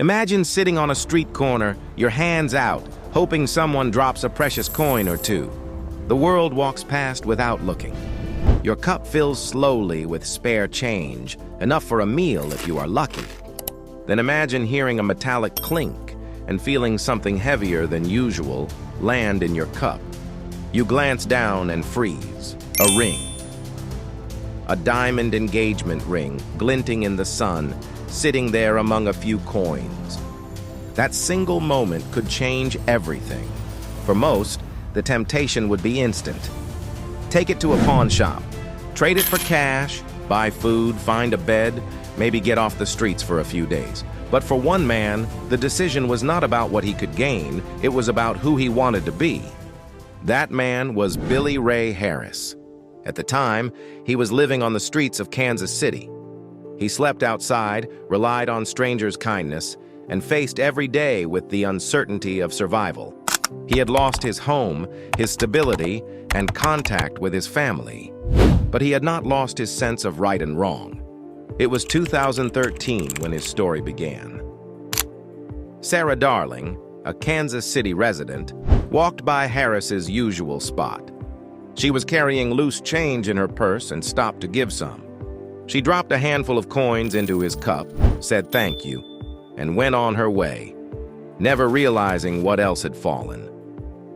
Imagine sitting on a street corner, your hands out, hoping someone drops a precious coin or two. The world walks past without looking. Your cup fills slowly with spare change, enough for a meal if you are lucky. Then imagine hearing a metallic clink and feeling something heavier than usual land in your cup. You glance down and freeze. A ring. A diamond engagement ring, glinting in the sun, sitting there among a few coins. That single moment could change everything. For most, the temptation would be instant. Take it to a pawn shop, trade it for cash, buy food, find a bed, maybe get off the streets for a few days. But for one man, the decision was not about what he could gain, it was about who he wanted to be. That man was Billy Ray Harris. At the time, he was living on the streets of Kansas City. He slept outside, relied on strangers' kindness, and faced every day with the uncertainty of survival. He had lost his home, his stability, and contact with his family. But he had not lost his sense of right and wrong. It was 2013 when his story began. Sarah Darling, a Kansas City resident, walked by Harris's usual spot. She was carrying loose change in her purse and stopped to give some. She dropped a handful of coins into his cup, said thank you, and went on her way, never realizing what else had fallen.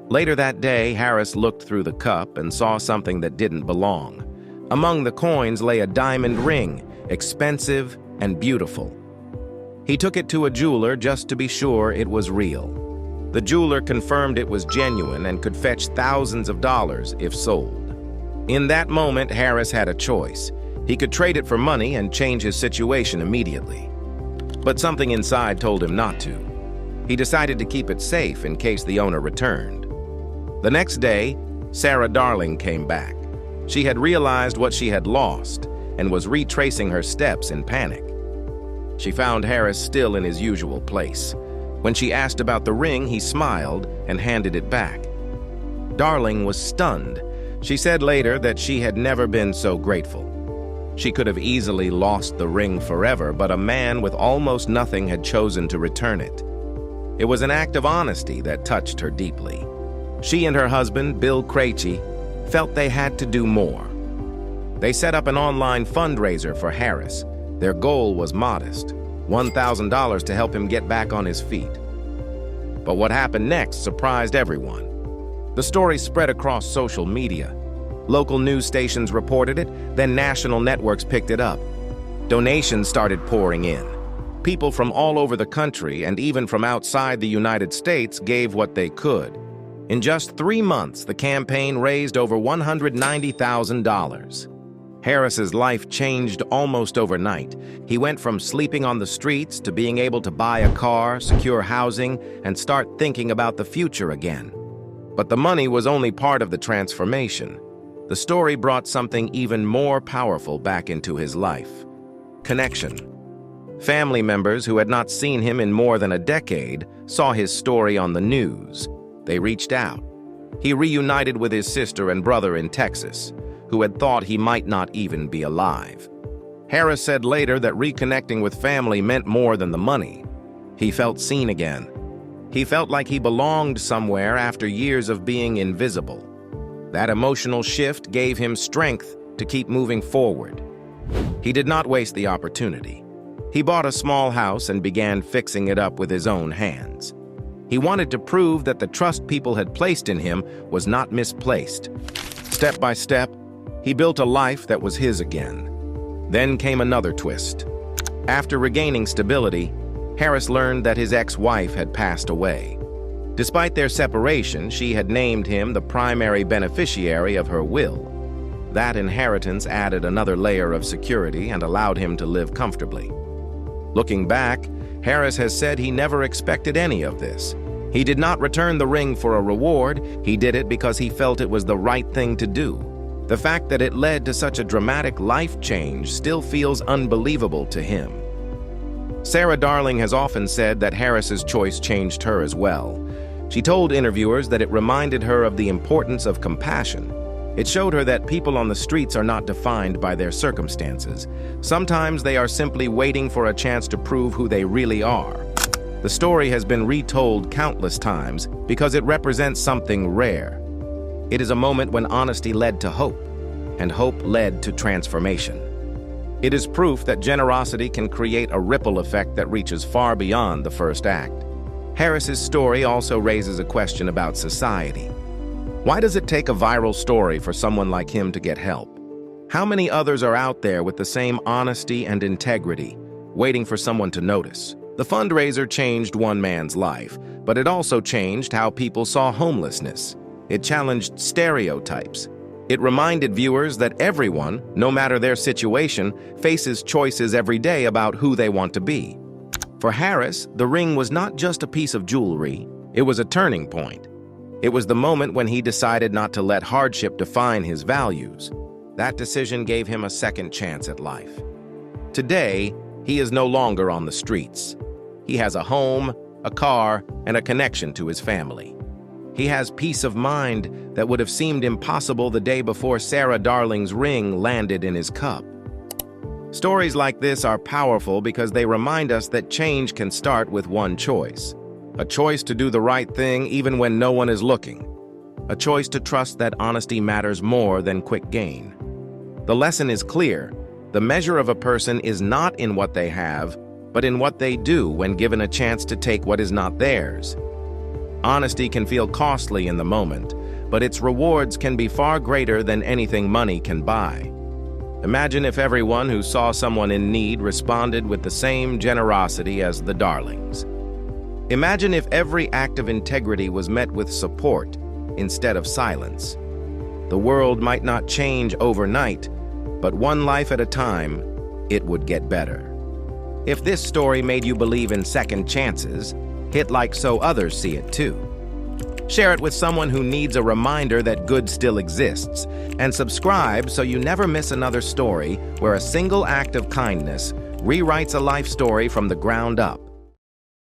Later that day, Harris looked through the cup and saw something that didn't belong. Among the coins lay a diamond ring, expensive and beautiful. He took it to a jeweler just to be sure it was real. The jeweler confirmed it was genuine and could fetch thousands of dollars if sold. In that moment, Harris had a choice. He could trade it for money and change his situation immediately. But something inside told him not to. He decided to keep it safe in case the owner returned. The next day, Sarah Darling came back. She had realized what she had lost and was retracing her steps in panic. She found Harris still in his usual place. When she asked about the ring, he smiled and handed it back. Darling was stunned. She said later that she had never been so grateful. She could have easily lost the ring forever, but a man with almost nothing had chosen to return it. It was an act of honesty that touched her deeply. She and her husband, Bill Krejci, felt they had to do more. They set up an online fundraiser for Harris. Their goal was modest, $1,000 to help him get back on his feet. But what happened next surprised everyone. The story spread across social media. Local news stations reported it, then national networks picked it up. Donations started pouring in. People from all over the country and even from outside the United States gave what they could. In just 3 months, the campaign raised over $190,000. Harris's life changed almost overnight. He went from sleeping on the streets to being able to buy a car, secure housing, and start thinking about the future again. But the money was only part of the transformation. The story brought something even more powerful back into his life: connection. Family members who had not seen him in more than a decade saw his story on the news. They reached out. He reunited with his sister and brother in Texas, who had thought he might not even be alive. Harris said later that reconnecting with family meant more than the money. He felt seen again. He felt like he belonged somewhere after years of being invisible. That emotional shift gave him strength to keep moving forward. He did not waste the opportunity. He bought a small house and began fixing it up with his own hands. He wanted to prove that the trust people had placed in him was not misplaced. Step by step, he built a life that was his again. Then came another twist. After regaining stability, Harris learned that his ex-wife had passed away. Despite their separation, she had named him the primary beneficiary of her will. That inheritance added another layer of security and allowed him to live comfortably. Looking back, Harris has said he never expected any of this. He did not return the ring for a reward. He did it because he felt it was the right thing to do. The fact that it led to such a dramatic life change still feels unbelievable to him. Sarah Darling has often said that Harris's choice changed her as well. She told interviewers that it reminded her of the importance of compassion. It showed her that people on the streets are not defined by their circumstances. Sometimes they are simply waiting for a chance to prove who they really are. The story has been retold countless times because it represents something rare. It is a moment when honesty led to hope, and hope led to transformation. It is proof that generosity can create a ripple effect that reaches far beyond the first act. Harris's story also raises a question about society. Why does it take a viral story for someone like him to get help? How many others are out there with the same honesty and integrity, waiting for someone to notice? The fundraiser changed one man's life, but it also changed how people saw homelessness. It challenged stereotypes. It reminded viewers that everyone, no matter their situation, faces choices every day about who they want to be. For Harris, the ring was not just a piece of jewelry, it was a turning point. It was the moment when he decided not to let hardship define his values. That decision gave him a second chance at life. Today, he is no longer on the streets. He has a home, a car, and a connection to his family. He has peace of mind that would have seemed impossible the day before Sarah Darling's ring landed in his cup. Stories like this are powerful because they remind us that change can start with one choice. A choice to do the right thing even when no one is looking. A choice to trust that honesty matters more than quick gain. The lesson is clear. The measure of a person is not in what they have, but in what they do when given a chance to take what is not theirs. Honesty can feel costly in the moment, but its rewards can be far greater than anything money can buy. Imagine if everyone who saw someone in need responded with the same generosity as the Darlings. Imagine if every act of integrity was met with support instead of silence. The world might not change overnight, but one life at a time, it would get better. If this story made you believe in second chances, hit like so others see it too. Share it with someone who needs a reminder that good still exists, and subscribe so you never miss another story where a single act of kindness rewrites a life story from the ground up.